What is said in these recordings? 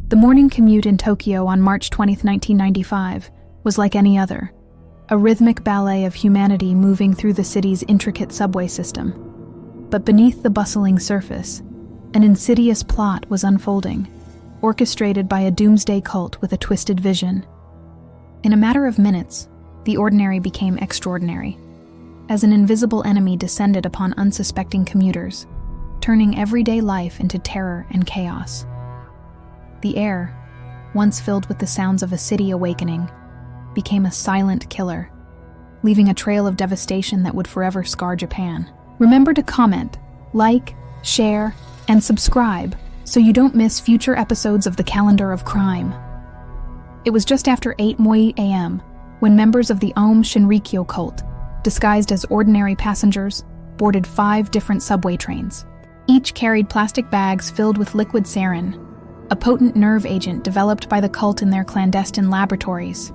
The morning commute in Tokyo on March 20, 1995, was like any other, a rhythmic ballet of humanity moving through the city's intricate subway system. But beneath the bustling surface, an insidious plot was unfolding, orchestrated by a doomsday cult with a twisted vision. In a matter of minutes, the ordinary became extraordinary, as an invisible enemy descended upon unsuspecting commuters, turning everyday life into terror and chaos. The air, once filled with the sounds of a city awakening, became a silent killer, leaving a trail of devastation that would forever scar Japan. Remember to comment, like, share, and subscribe so you don't miss future episodes of the Calendar of Crime. It was just after 8 a.m. when members of the Aum Shinrikyo cult, disguised as ordinary passengers, boarded 5 different subway trains. Each carried plastic bags filled with liquid sarin, a potent nerve agent developed by the cult in their clandestine laboratories.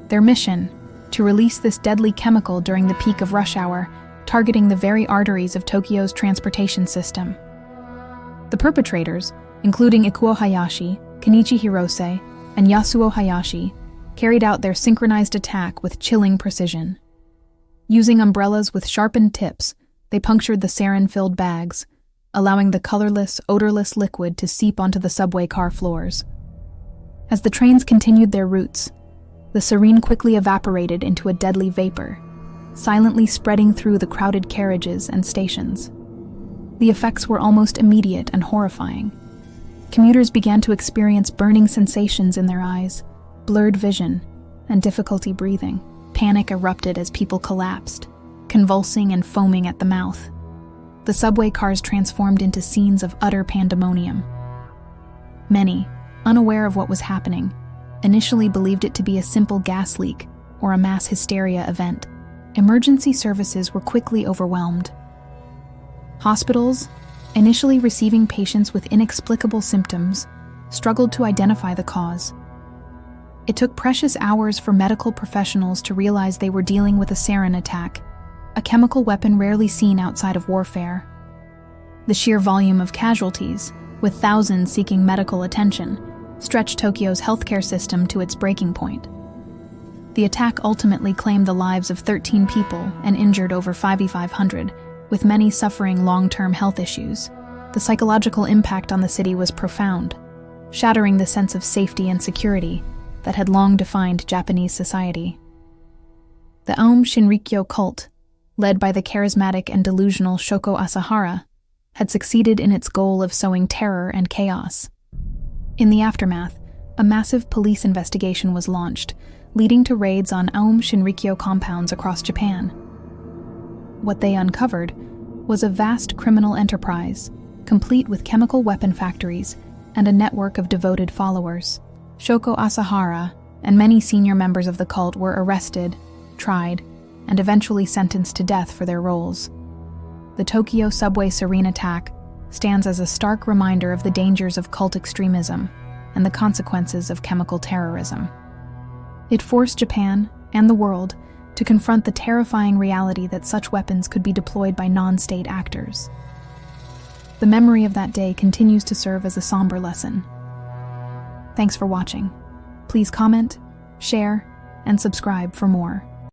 Their mission, to release this deadly chemical during the peak of rush hour, targeting the very arteries of Tokyo's transportation system. The perpetrators, including Ikuo Hayashi, Kenichi Hirose, and Yasuo Hayashi, carried out their synchronized attack with chilling precision. Using umbrellas with sharpened tips, they punctured the sarin-filled bags, allowing the colorless, odorless liquid to seep onto the subway car floors. As the trains continued their routes, the sarin quickly evaporated into a deadly vapor, silently spreading through the crowded carriages and stations. The effects were almost immediate and horrifying. Commuters began to experience burning sensations in their eyes, blurred vision, and difficulty breathing. Panic erupted as people collapsed, convulsing and foaming at the mouth. The subway cars transformed into scenes of utter pandemonium. Many, unaware of what was happening, initially believed it to be a simple gas leak or a mass hysteria event. Emergency services were quickly overwhelmed. Hospitals, initially receiving patients with inexplicable symptoms, struggled to identify the cause. It took precious hours for medical professionals to realize they were dealing with a sarin attack, a chemical weapon rarely seen outside of warfare. The sheer volume of casualties, with thousands seeking medical attention, stretched Tokyo's healthcare system to its breaking point. The attack ultimately claimed the lives of 13 people and injured over 5,500, with many suffering long-term health issues. The psychological impact on the city was profound, shattering the sense of safety and security that had long defined Japanese society. The Aum Shinrikyo cult, led by the charismatic and delusional Shoko Asahara, had succeeded in its goal of sowing terror and chaos. In the aftermath, a massive police investigation was launched, leading to raids on Aum Shinrikyo compounds across Japan. What they uncovered was a vast criminal enterprise, complete with chemical weapon factories and a network of devoted followers. Shoko Asahara and many senior members of the cult were arrested, tried, and eventually sentenced to death for their roles. The Tokyo subway sarin attack stands as a stark reminder of the dangers of cult extremism and the consequences of chemical terrorism. It forced Japan and the world to confront the terrifying reality that such weapons could be deployed by non-state actors. The memory of that day continues to serve as a somber lesson. Thanks for watching. Please comment, share, and subscribe for more.